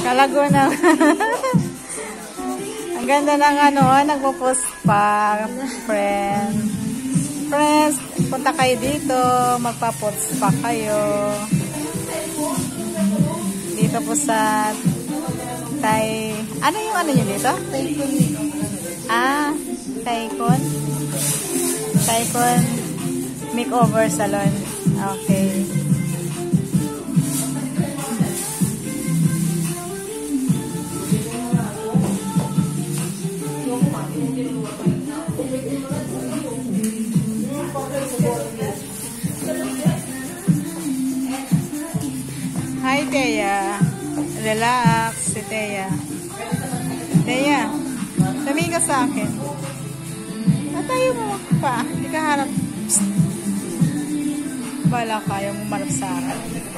Kalaguna. Ang ganda ng ano, nagpo-post pa, friend. Friends, punta kayo dito, magpa-post pa kayo. Dito po sa ano yung ano nyo dito? Taikon. Taikon? Taikon Makeover Salon. Okay. Hi, Teya. Relax, si Teya. Teya, tumingin ka sa akin. Tayo mo pa. Hindi ka harap. Bala ka, yung umarap sa akin.